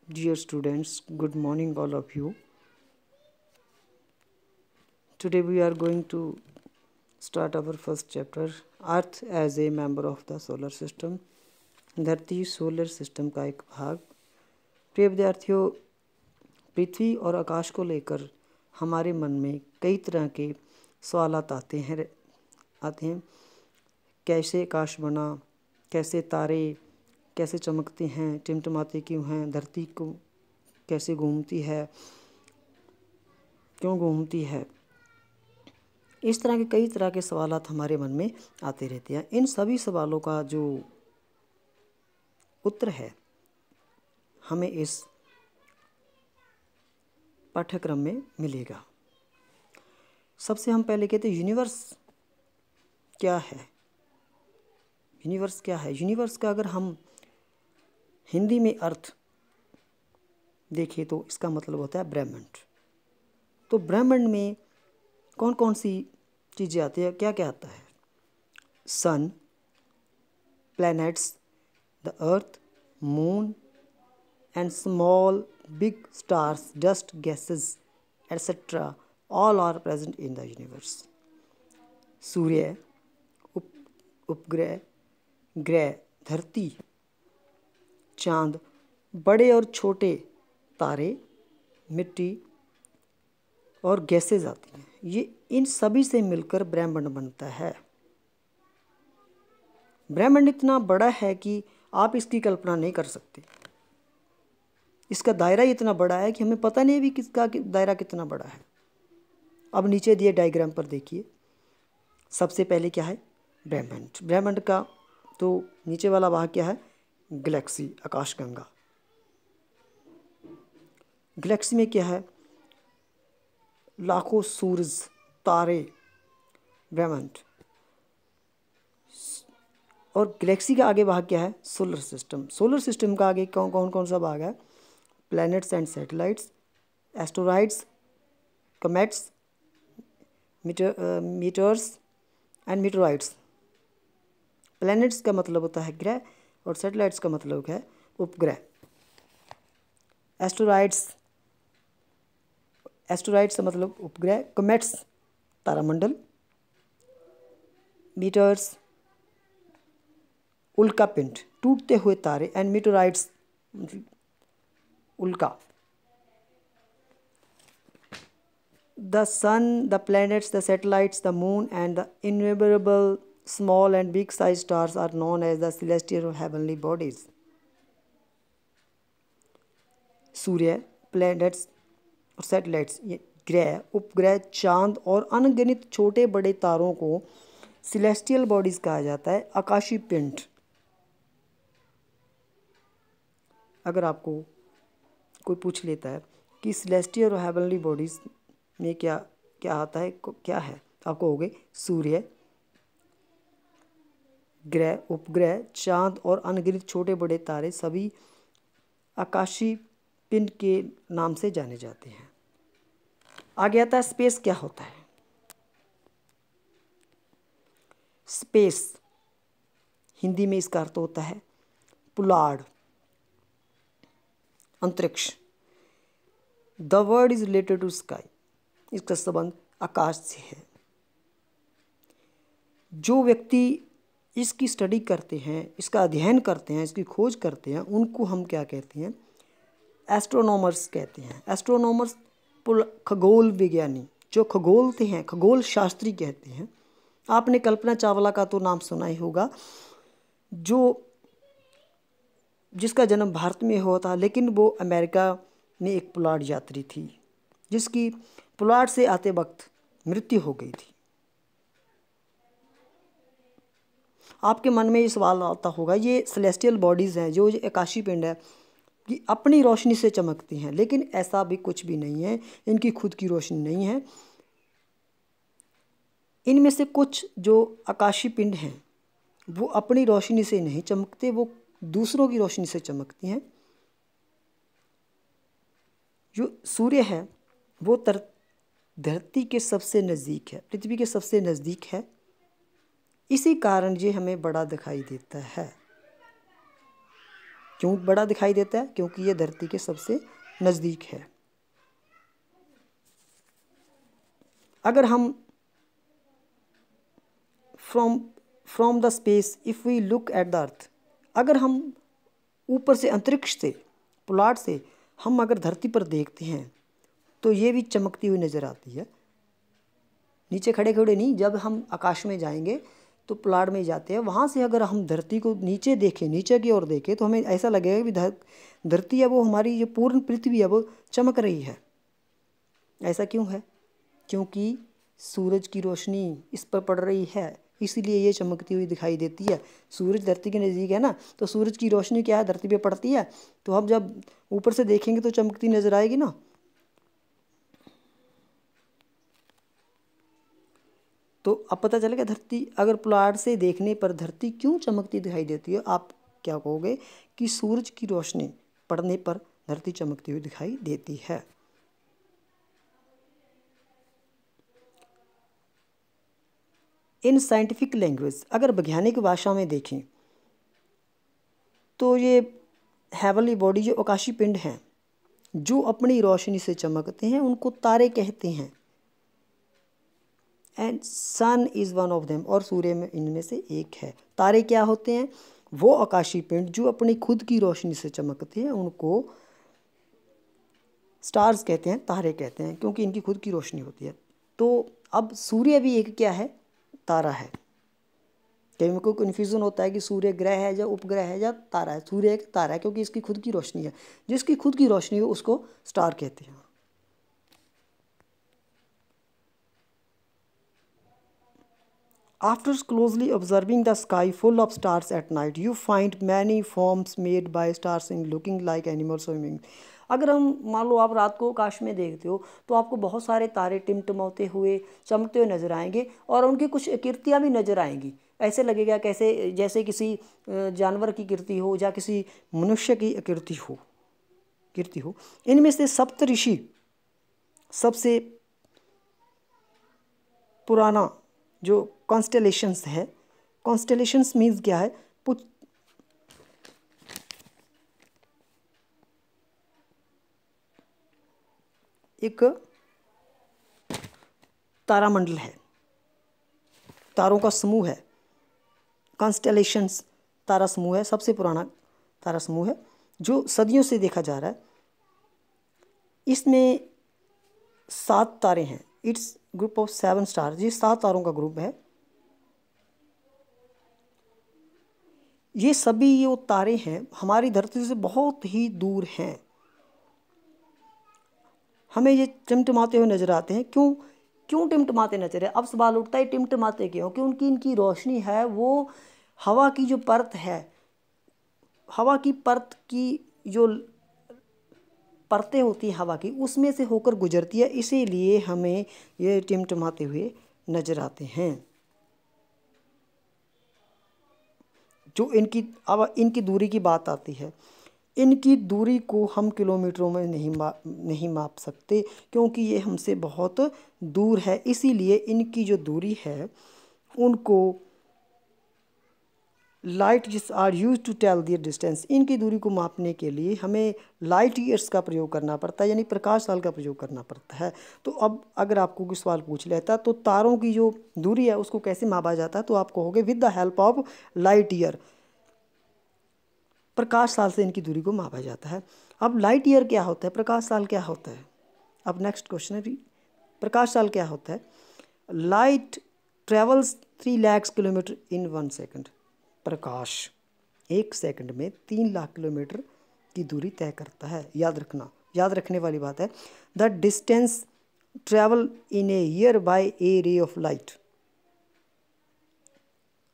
Dear students, good morning all of you. Today we are going to start our first chapter, Earth as a member of the solar system. धरती solar system का एक भाग। प्रिय विद्यार्थियों, पृथ्वी और आकाश को लेकर हमारे मन में कई तरह के सवाल आते हैं। कैसे आकाश बना, कैसे तारे कैसे चमकते हैं, टिमटिमाते क्यों हैं, धरती को कैसे घूमती है, क्यों घूमती है। इस तरह के कई तरह के सवालात हमारे मन में आते रहते हैं। इन सभी सवालों का जो उत्तर है हमें इस पाठ्यक्रम में मिलेगा। सबसे हम पहले कहते हैं यूनिवर्स क्या है। यूनिवर्स क्या है? यूनिवर्स का अगर हम हिंदी में अर्थ देखें तो इसका मतलब होता है ब्रह्मांड। तो ब्रह्मांड में कौन कौन सी चीज़ें आती है, क्या क्या आता है? Sun, planets, the earth, moon and small big stars, dust, gases etcetera all are present in the universe. सूर्य, उपग्रह, ग्रह, धरती, चांद, बड़े और छोटे तारे, मिट्टी और गैसेज आती हैं। ये इन सभी से मिलकर ब्रह्मांड बनता है। ब्रह्मांड इतना बड़ा है कि आप इसकी कल्पना नहीं कर सकते। इसका दायरा इतना बड़ा है कि हमें पता नहीं भी किसका दायरा कितना बड़ा है। अब नीचे दिए डायग्राम पर देखिए। सबसे पहले क्या है? ब्रह्मांड। ब्रह्मांड का तो नीचे वाला भाग क्या है? गैलेक्सी, आकाशगंगा। गैलेक्सी में क्या है? लाखों सूरज, तारे, ब्रह्मांड। और गैलेक्सी का आगे भाग क्या है? Solar system. सोलर सिस्टम का आगे कौन कौन सा भाग है? Planets and satellites, asteroids, comets, meteors and meteoroids. Planets का मतलब होता है ग्रह और सैटेलाइट्स का मतलब है उपग्रह। एस्टेरॉइड्स का मतलब उपग्रह, कमेट्स तारामंडल, मीटर्स उल्का पिंड, टूटते हुए तारे, एंड मीटरॉइड्स उल्का। The sun, the planets, the satellites, the moon, and the innumerable small and big sized stars are known as the celestial or heavenly bodies. Surya, planets और सैटेलाइट्स, ये ग्रह, उपग्रह, चांद और अनगिनत छोटे बड़े तारों को सिलेस्टियल बॉडीज कहा जाता है, आकाशीय पिंड। अगर आपको कोई पूछ लेता है कि सिलेस्टियल और हेवनली बॉडीज में क्या क्या आता है, क्या है, आप कहोगे सूर्य, ग्रह, उपग्रह, चांद और अनगिनत छोटे बड़े तारे सभी आकाशीय पिंड के नाम से जाने जाते हैं। आगे आता है स्पेस क्या होता है। स्पेस हिंदी में इसका अर्थ होता है पुलाड़, अंतरिक्ष। The word is related to sky, इसका संबंध आकाश से है। जो व्यक्ति इसकी स्टडी करते हैं, इसका अध्ययन करते हैं, इसकी खोज करते हैं, उनको हम क्या कहते हैं? एस्ट्रोनॉमर्स कहते हैं। एस्ट्रोनॉमर्स खगोल विज्ञानी, जो खगोलते हैं, खगोल शास्त्री कहते हैं। आपने कल्पना चावला का तो नाम सुना ही होगा, जिसका जन्म भारत में हुआ था, लेकिन वो अमेरिका में एक पुलाड़ यात्री थी, जिसकी पुलाड़ से आते वक्त मृत्यु हो गई थी। आपके मन में ये सवाल आता होगा, ये सेलेस्टियल बॉडीज़ हैं, जो आकाशीय पिंड है, कि अपनी रोशनी से चमकती हैं, लेकिन ऐसा भी कुछ भी नहीं है। इनकी खुद की रोशनी नहीं है। इनमें से कुछ जो आकाशीय पिंड हैं वो अपनी रोशनी से नहीं चमकते, वो दूसरों की रोशनी से चमकती हैं। जो सूर्य है वो धरती के सबसे नज़दीक है, पृथ्वी के सबसे नज़दीक है। इसी कारण ये हमें बड़ा दिखाई देता है, क्यों बड़ा दिखाई देता है? क्योंकि ये धरती के सबसे नज़दीक है। अगर हम from the space if we look at the earth, अगर हम ऊपर से अंतरिक्ष से पुलाड़ से हम अगर धरती पर देखते हैं तो ये भी चमकती हुई नज़र आती है। नीचे खड़े खड़े नहीं, जब हम आकाश में जाएंगे तो पुलाड़ में जाते हैं, वहाँ से अगर हम धरती को नीचे देखें, नीचे की ओर देखें, तो हमें ऐसा लगेगा कि धरती है वो, हमारी जो पूर्ण पृथ्वी है वो चमक रही है। ऐसा क्यों है? क्योंकि सूरज की रोशनी इस पर पड़ रही है, इसीलिए ये चमकती हुई दिखाई देती है। सूरज धरती के नज़दीक है ना, तो सूरज की रोशनी क्या है, धरती पे पड़ती है, तो हम जब ऊपर से देखेंगे तो चमकती नज़र आएगी ना। तो अब पता चलेगा धरती, अगर पुलाड़ से देखने पर धरती क्यों चमकती दिखाई देती है। आप क्या कहोगे कि सूरज की रोशनी पड़ने पर धरती चमकती हुई दिखाई देती है। इन साइंटिफिक लैंग्वेज, अगर वैज्ञानिक भाषा में देखें तो ये हेवनली बॉडी जो आकाशीय पिंड हैं जो अपनी रोशनी से चमकते हैं उनको तारे कहते हैं। And sun is one of them, और सूर्य में इनमें से एक है। तारे क्या होते हैं? वो आकाशीय पिंड जो अपनी खुद की रोशनी से चमकते हैं उनको स्टार्स कहते हैं, तारे कहते हैं, क्योंकि इनकी खुद की रोशनी होती है। तो अब सूर्य भी एक क्या है? तारा है। कहीं में कोई कन्फ्यूज़न होता है कि सूर्य ग्रह है या उपग्रह है या तारा है। सूर्य एक तारा है क्योंकि इसकी खुद की रोशनी है। जिसकी खुद की रोशनी हो उसको स्टार कहते हैं। After closely observing the sky full of stars at night, you find many forms made by stars in looking like animals swimming. अगर हम मान लो आप रात को आकाश में देखते हो तो आपको बहुत सारे तारे टिमटिमाते हुए चमकते हुए नजर आएंगे और उनकी कुछ आकृतियाँ भी नजर आएंगी। ऐसे लगेगा कैसे जैसे किसी जानवर की कीर्ति हो या किसी मनुष्य की कीर्ति हो। इनमें से सप्तऋषि सबसे पुराना जो कॉन्स्टेलेशंस है, कॉन्स्टेलेशंस मीन्स क्या है? एक तारामंडल है, तारों का समूह है। कॉन्स्टेलेशंस तारा समूह है, सबसे पुराना तारा समूह है जो सदियों से देखा जा रहा है। इसमें 7 तारे हैं। इट्स ग्रुप ऑफ 7 स्टार, ये 7 तारों का ग्रुप है। ये सभी जो तारे हैं हमारी धरती से बहुत ही दूर हैं। हमें ये टिमटिमाते हुए नजर आते हैं। क्यों टिमटिमाते नजर है? अब सवाल उठता है टिमटिमाते क्यों? क्योंकि इनकी रोशनी है वो हवा की जो परत है, हवा की परत की जो परतें होती हैं हवा की, उसमें से होकर गुजरती है, इसीलिए हमें ये टिमटिमाते हुए नजर आते हैं। जो इनकी दूरी की बात आती है, इनकी दूरी को हम किलोमीटरों में नहीं माप सकते क्योंकि ये हमसे बहुत दूर है। इसीलिए इनकी जो दूरी है उनको लाइट जिस are used to tell their distance, इनकी दूरी को मापने के लिए हमें लाइट ईयर्स का प्रयोग करना पड़ता है, यानी प्रकाश साल का प्रयोग करना पड़ता है। तो अब अगर आपको कोई सवाल पूछ लेता तो तारों की जो दूरी है उसको कैसे मापा जाता है, तो आप कहोगे with the help of light year, प्रकाश साल से इनकी दूरी को मापा जाता है। अब लाइट ईयर क्या होता है, प्रकाश साल क्या होता है? अब नेक्स्ट क्वेश्चन है, प्रकाश साल क्या होता है? लाइट ट्रेवल्स 3 लाख किलोमीटर इन 1 सेकेंड। प्रकाश 1 सेकंड में 3 लाख किलोमीटर की दूरी तय करता है। याद रखने वाली बात है। The distance travel in a year by a ray of light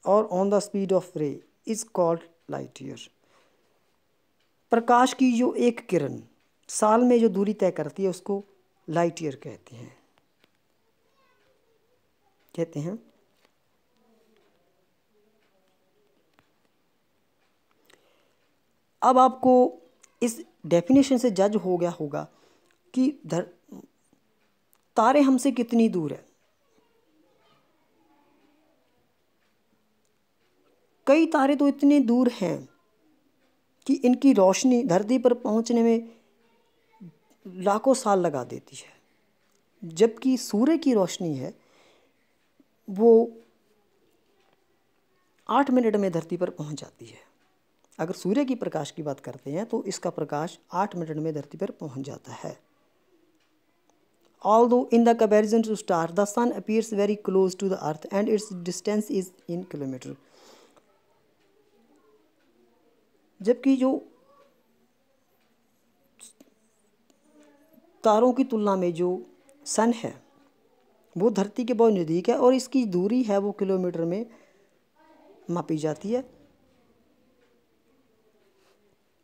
और on the speed of ray is called light year. प्रकाश की जो एक किरण साल में जो दूरी तय करती है उसको लाइट ईयर कहते हैं। अब आपको इस डेफिनेशन से जज हो गया होगा कि तारे हमसे कितनी दूर है। कई तारे तो इतने दूर हैं कि इनकी रोशनी धरती पर पहुंचने में लाखों साल लगा देती है, जबकि सूर्य की रोशनी है वो 8 मिनट में धरती पर पहुंच जाती है। अगर सूर्य की प्रकाश की बात करते हैं तो इसका प्रकाश 8 मिनट में धरती पर पहुंच जाता है। Although in the comparison to star, the sun appears very close to the earth and its distance is in kilometer. जबकि जो तारों की तुलना में जो सन है वो धरती के बहुत नज़दीक है और इसकी दूरी है वो किलोमीटर में मापी जाती है।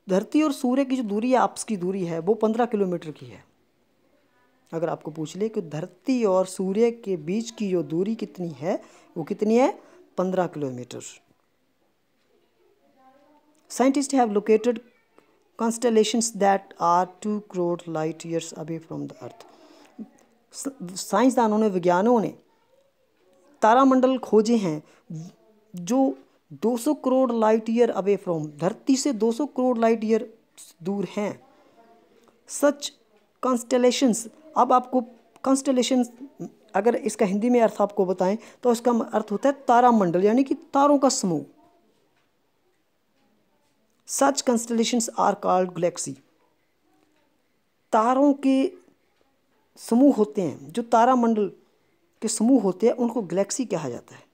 धरती और सूर्य की जो दूरी है, आपस की दूरी है, वो 15 किलोमीटर की है। अगर आपको पूछ ले कि धरती और सूर्य के बीच की जो दूरी कितनी है, वो कितनी है? 15 kilometre. Scientists have located constellations that are 2 crore light years away from the earth. साइंसदानों ने, विज्ञानों ने तारामंडल खोजे हैं जो 200 crore light year away from, धरती से 200 करोड़ लाइट ईयर दूर हैं। सच कॉन्स्टेलेशंस, अब आपको कॉन्स्टेलेशंस अगर इसका हिंदी में अर्थ आपको बताएं तो इसका अर्थ होता है तारामंडल, यानी कि तारों का समूह। सच कॉन्स्टेलेशंस आर कॉल्ड गैलेक्सी। तारों के समूह होते हैं, जो तारामंडल के समूह होते हैं उनको गैलेक्सी कहा जाता है।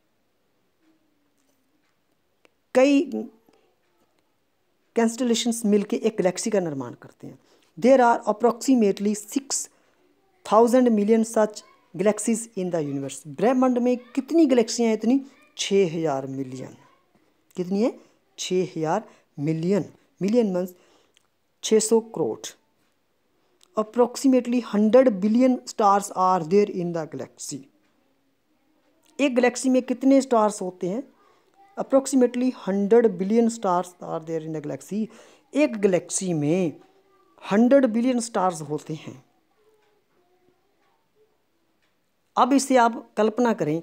कई कॉन्स्टेलेशंस मिलके एक गैलेक्सी का निर्माण करते हैं। There are approximately 6000 million such galaxies in the universe. ब्रह्मांड में कितनी गैलेक्सियाँ हैं? इतनी 6000 मिलियन। कितनी है? 6000 million. Million means 600 crore. Approximately 100 billion stars are there in the galaxy. एक गैलेक्सी में कितने स्टार्स होते हैं? Approximately 100 billion stars are there in the galaxy. एक गैलेक्सी में 100 बिलियन स्टार्स होते हैं। अब इसे आप कल्पना करें,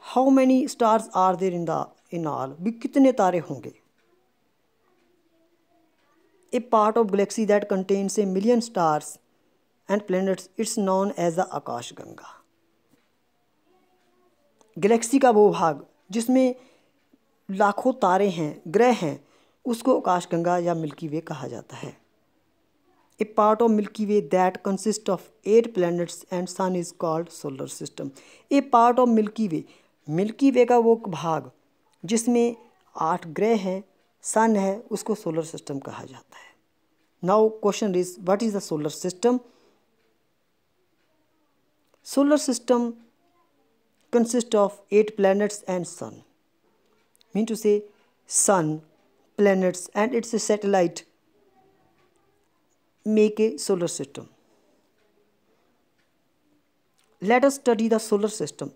how many stars are there in all, भी कितने तारे होंगे। A part of galaxy that contains a million stars and planets, it's known as the Akashganga. Galaxy का वो भाग जिसमें लाखों तारे हैं, ग्रह हैं, उसको आकाशगंगा या मिल्की वे कहा जाता है। A part of Milky Way that consist of 8 planets and sun is called solar system. A part of Milky Way, Milky Way का वो भाग जिसमें 8 ग्रह हैं, सन है, उसको सोलर सिस्टम कहा जाता है। Now question is, what is the solar system? Solar system consist of 8 planets and sun. Mean to say sun, planets and its satellite make a solar system. Let us study the solar system.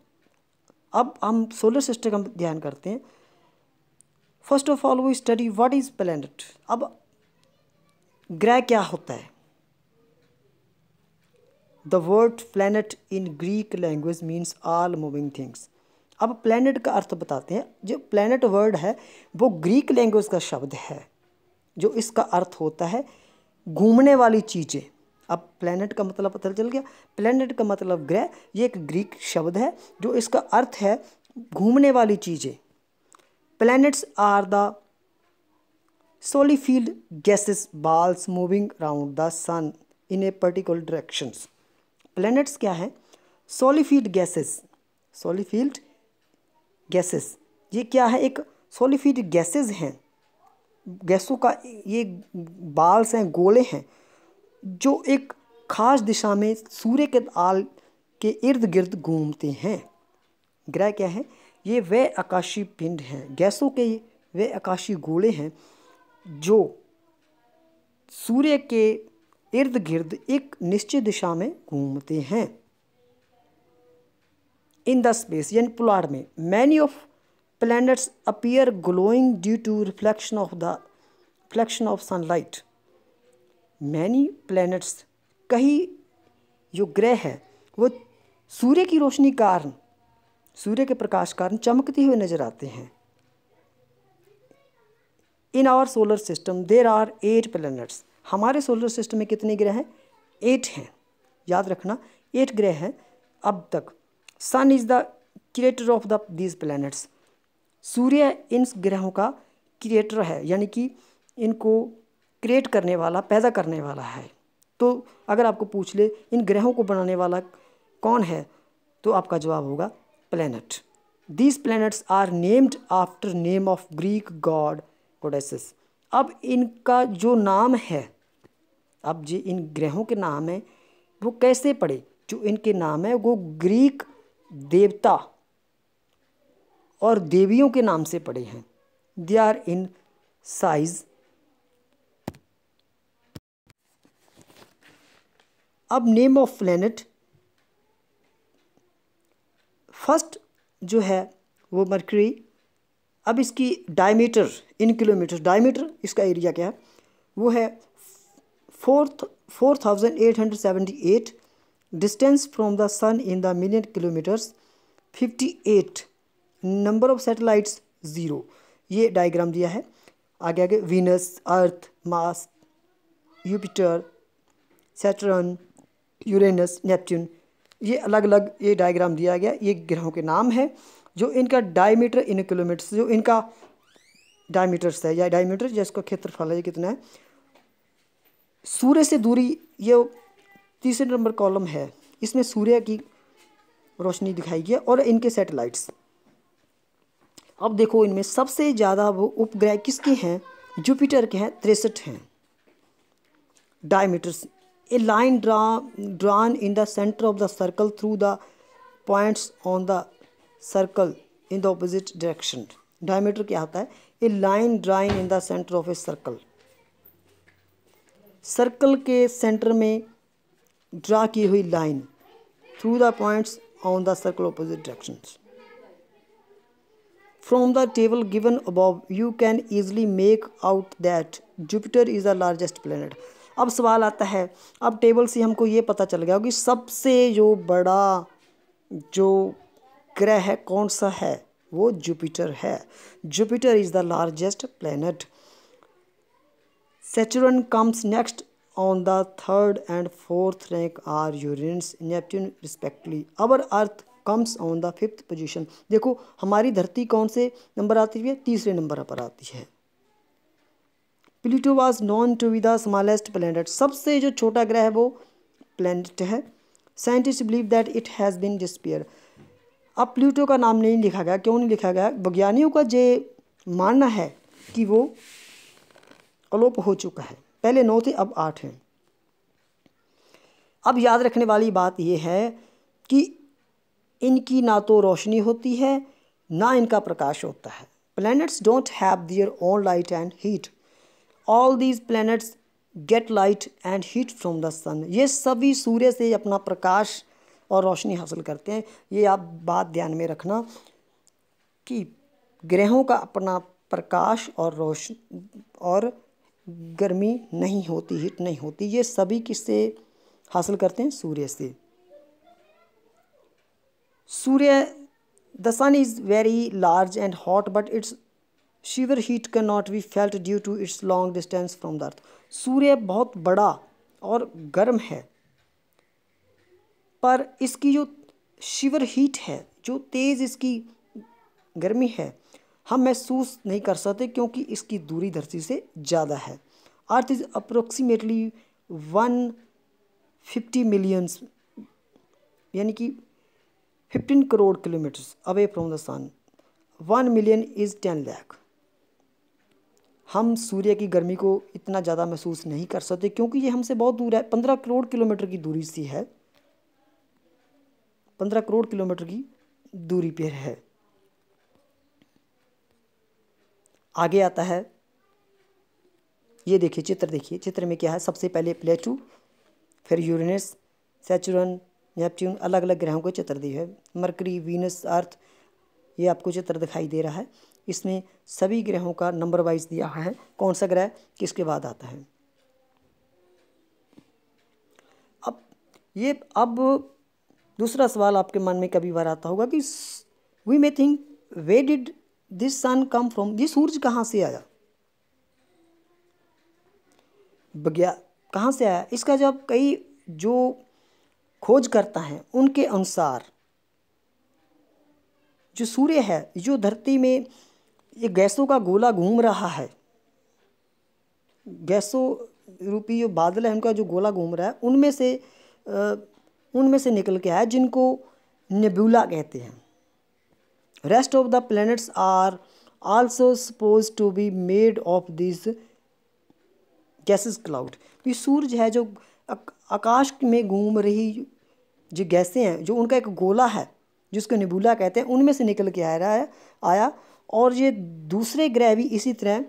अब हम solar system का ध्यान करते हैं। First of all we study what is planet. अब ग्रह क्या होता है? The word planet in Greek language means all moving things. अब planet का अर्थ बताते हैं। जो planet word है वो ग्रीक लैंग्वेज का शब्द है, जो इसका अर्थ होता है घूमने वाली चीज़ें। अब planet का मतलब पता चल गया। planet का मतलब ग्रह, ये एक ग्रीक शब्द है जो इसका अर्थ है घूमने वाली चीज़ें। Planets are the solid gaseous balls moving around the sun in a particular directions. Planets क्या है? सॉलिफिड गैसेस। सॉलिफिड गैसेस ये क्या है? एक सॉलिफिड गैसेस हैं, गैसों का ये बाल्स हैं, गोले हैं, जो एक खास दिशा में सूर्य के ताल के इर्द गिर्द घूमते हैं। ग्रह क्या है? ये वे आकाशीय पिंड हैं, गैसों के वे आकाशीय गोले हैं जो सूर्य के इर्द गिर्द एक निश्चित दिशा में घूमते हैं। इन द स्पेस यानी पुलाड़ में many of planets appear glowing due to reflection of sunlight. Many planets, कई जो ग्रह है वो सूर्य की रोशनी कारण, सूर्य के प्रकाश कारण चमकते हुए नजर आते हैं। In our solar system there are 8 planets. हमारे सोलर सिस्टम में कितने ग्रह हैं? 8 हैं, याद रखना 8 ग्रह हैं अब तक। Sun is the creator of the these planets. सूर्य इन ग्रहों का क्रिएटर है, यानी कि इनको क्रिएट करने वाला, पैदा करने वाला है। तो अगर आपको पूछ ले इन ग्रहों को बनाने वाला कौन है, तो आपका जवाब होगा planet. These planets are named after name of Greek god goddesses. अब इनका जो नाम है, अब जो इन ग्रहों के नाम है वो कैसे पड़े? जो इनके नाम है वो ग्रीक देवता और देवियों के नाम से पड़े हैं। They are in size. अब नेम ऑफ प्लैनेट, फर्स्ट जो है वो मरकरी। अब इसकी डायमीटर इन किलोमीटर, डायमीटर इसका एरिया क्या है? वो है 4878। Distance from the sun in the million kilometres 58। Number of satellites 0। ये डायग्राम दिया है। आगे आगे Venus, Earth, Mars, Jupiter, Saturn, Uranus, Neptune, ये अलग अलग ये डायग्राम दिया गया। ये ग्रहों के नाम है जो इनका डायमीटर इन किलोमीटर्स, जो इनका डायमीटर्स है या डायमीटर जिसका क्षेत्रफल है ये कितना है। सूर्य से दूरी, ये तीसरे नंबर कॉलम है, इसमें सूर्य की रोशनी दिखाई गई और इनके सैटेलाइट्स। अब देखो इनमें सबसे ज़्यादा वो उपग्रह किसके हैं? जुपिटर के हैं, 63 हैं। Diameters, A line drawn in the center of the circle through the points on the circle in the opposite direction। Diameter क्या होता है? A line drawn in the centre of a circle. Circle के centre में draw की हुई line, through the points on the circle opposite directions. From the table given above, you can easily make out that Jupiter is the largest planet। अब सवाल आता है, अब table से हमको ये पता चल गया कि सबसे जो बड़ा जो ग्रह है कौन सा है? वो जुपिटर है। Jupiter is the largest planet. Saturn comes next on the third and fourth rank are Uranus, Neptune respectively. Our Earth comes on the fifth position। देखो हमारी धरती कौन से नंबर आती है? तीसरे नंबर पर आती है। Pluto was known to be the smallest planet। सबसे जो छोटा ग्रह है वो प्लैनेट है। Scientists believe that it has been disappeared। अब प्लूटो का नाम नहीं लिखा गया, क्यों नहीं लिखा गया? वैज्ञानिकों का ये मानना है कि वो अलोप हो चुका है। पहले 9 थे, अब 8 हैं। अब याद रखने वाली बात यह है कि इनकी ना तो रोशनी होती है ना इनका प्रकाश होता है। Planets don't have their own light and heat. All these planets get light and heat from the sun. ये सभी सूर्य से अपना प्रकाश और रोशनी हासिल करते हैं। ये आप बात ध्यान में रखना कि ग्रहों का अपना प्रकाश और रोशनी और गर्मी नहीं होती, हीट नहीं होती। ये सभी किससे हासिल करते हैं? सूर्य से। सूर्य, the sun is very large and hot but its severe heat can not be felt due to its long distance from the earth. सूर्य बहुत बड़ा और गर्म है, पर इसकी जो शिवर हीट है, जो तेज़ इसकी गर्मी है, हम महसूस नहीं कर सकते क्योंकि इसकी दूरी धरती से ज़्यादा है। अर्थ इज़ अप्रोक्सीमेटली 150 मिलियंस, यानी कि 15 करोड़ kilometres away from the sun. 1 million is 10 lakh. हम सूर्य की गर्मी को इतना ज़्यादा महसूस नहीं कर सकते क्योंकि ये हमसे बहुत दूर है। 15 करोड़ किलोमीटर की दूरी सी है, 15 करोड़ किलोमीटर की दूरी पर है। आगे आता है, ये देखिए चित्र, देखिए चित्र में क्या है। सबसे पहले प्लेटो, फिर यूरेनस, सैटर्न, नेपच्यून, अलग अलग ग्रहों के चित्र दिए हैं। मरकरी, वीनस, अर्थ, ये आपको चित्र दिखाई दे रहा है। इसमें सभी ग्रहों का नंबर वाइज दिया है, कौन सा ग्रह किसके बाद आता है। अब दूसरा सवाल आपके मन में कभी बार आता होगा कि we may think where did this sun come from. ये सूरज कहाँ से आया? कहाँ से आया? इसका जब कई जो खोज करता है उनके अनुसार जो सूर्य है, जो धरती में ये गैसों का गोला घूम रहा है, गैसों रूपी जो बादल है उनका जो गोला घूम रहा है, उनमें से निकल के आया, जिनको नेबुला कहते हैं। Rest of the planets are also suppose to be made of this gases cloud. ये सूरज है जो आकाश में घूम रही जो गैसें हैं, जो उनका एक गोला है जिसको नेबुला कहते हैं, उनमें से निकल के आया और ये दूसरे ग्रह भी इसी तरह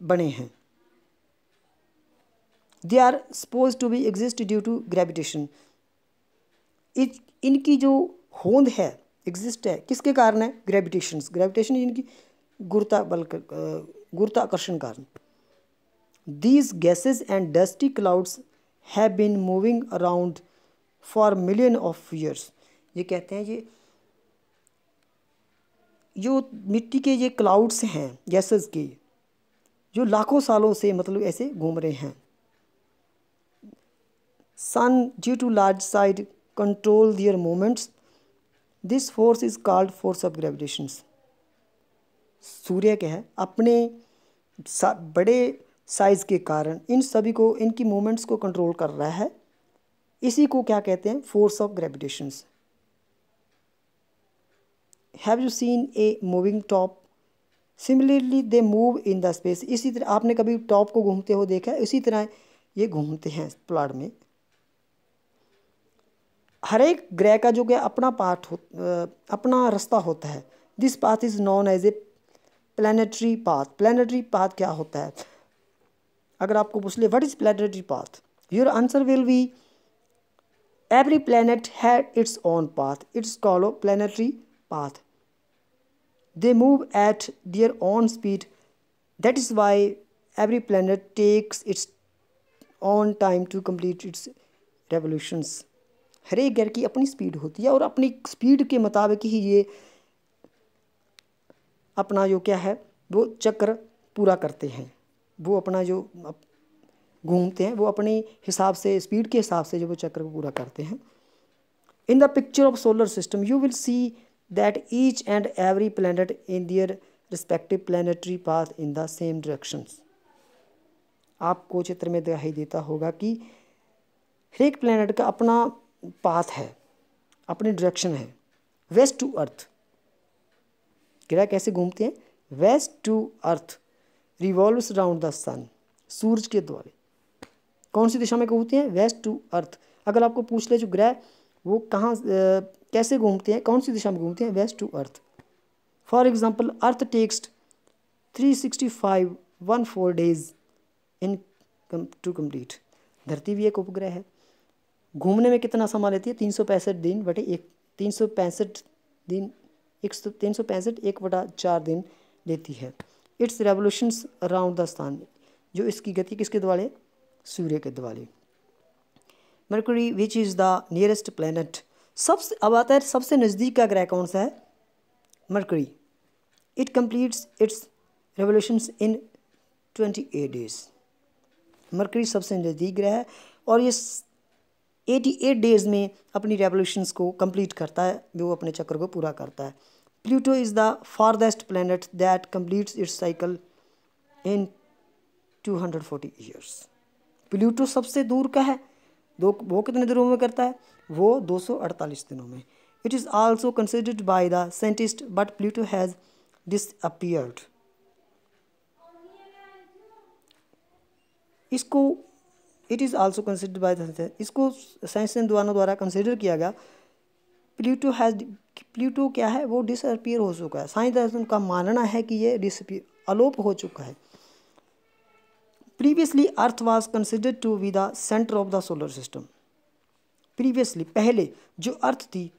बने हैं। They are suppose to be exist due to gravitation. इनकी जो होंद है, एग्जिस्ट है, किसके कारण है? ग्रेविटेशन इनकी गुरुत्वाकर्षण कारण। These gases and dusty clouds have been moving around for millions of years। ये कहते हैं ये जो मिट्टी के ये क्लाउड्स हैं गैसेस के, जो लाखों सालों से मतलब ऐसे घूम रहे हैं। Sun due to large side control their movements, this force is called force of gravitation. सूर्य क्या है? अपने बड़े साइज़ के कारण इन सभी को, इनकी मूवमेंट्स को कंट्रोल कर रहा है। इसी को क्या कहते हैं? Force of gravitation. Have you seen a moving top? Similarly they move in the space. इसी तरह आपने कभी टॉप को घूमते हुए देखा है? इसी तरह ये घूमते हैं प्लाट में। हर एक ग्रह का जो क्या अपना अपना रास्ता होता है। This path is known as a planetary path. Planetary path क्या होता है? अगर आपको पूछ ले what is planetary path, your answer will be every planet had its own path, it's called planetary path. They move at their own speed, that is why every planet takes its own time to complete its revolutions. हर एक ग्रह की अपनी speed होती है और अपनी speed के मुताबिक ही ये अपना जो क्या है वो चक्र पूरा करते हैं। वो अपना जो घूमते हैं वो अपने हिसाब से, स्पीड के हिसाब से जो वो चक्र को पूरा करते हैं। In the picture of solar system you will see that each and every planet in their respective planetary path in the same directions. आपको चित्र में दिखाई देता होगा कि हर एक प्लैनेट का अपना पाथ है, अपनी डायरेक्शन है। वेस्ट टू अर्थ, ग्रह कैसे घूमते हैं? West to earth revolves around the sun. सूरज के द्वारा कौन सी दिशा में घूमते हैं? West to earth. अगर आपको पूछ ले जो ग्रह वो कहाँ कैसे घूमते हैं, कौन सी दिशा में घूमते हैं? West to Earth. For example Earth takes 365 days in to complete. धरती भी एक उपग्रह है, घूमने में कितना समय लेती है? 365 दिन बटे 365 दिन 1/4 दिन लेती है। इट्स रेवोल्यूशंस अराउंड द सन, जो इसकी गति किसके द्वारा? सूर्य के द्वारा। Mercury which is the nearest planet. अब आता है सबसे नज़दीक का ग्रह कौन सा है? Mercury. It completes it's revolutions in 28 days। Mercury सबसे नज़दीक ग्रह है और ये 88 days में अपनी रेवोल्यूशंस को कंप्लीट करता है, वो अपने चक्र को पूरा करता है। Pluto is the farthest planet that completes it's cycle in 240 years। Pluto सबसे दूर का है, वो कितने दिनों में करता है? वो 248 दिनों में। It is also considered by the scientist but Pluto has disappeared. इसको it is also considered by the, इसको साइंसदानों द्वारा कंसिडर किया गया। प्लूटो क्या है? वो डिसअपीयर हो चुका है। साइंसदानों का मानना है कि ये अलोप हो चुका है। Previously Earth was considered to be the centre of the solar system. Previously पहले जो अर्थ थी,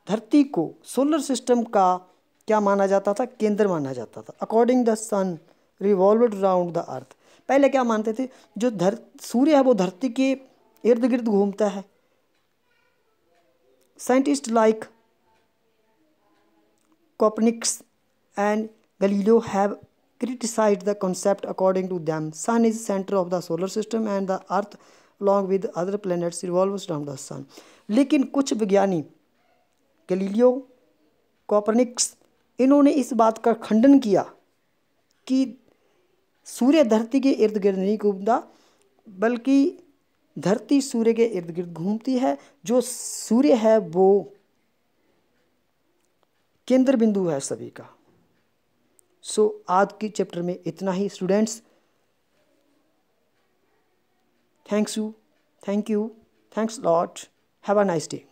धरती को सोलर सिस्टम का क्या माना जाता था? केंद्र माना जाता था। According the sun revolved around the Earth. पहले क्या मानते थे? जो सूर्य है वो धरती के इर्द गिर्द घूमता है। Scientist like Copernicus and Galileo have criticized the concept. According to them, sun is center of the solar system and the earth along with other planets revolves around the sun. लेकिन कुछ विज्ञानी गैलीलियो, कोपरनिकस, इन्होंने इस बात का खंडन किया कि सूर्य धरती के इर्द गिर्द नहीं घूमता, बल्कि धरती सूर्य के इर्द गिर्द घूमती है। जो सूर्य है वो केंद्र बिंदु है सभी का। सो आज की चैप्टर में इतना ही students. Thank you, thanks lot, have a nice day.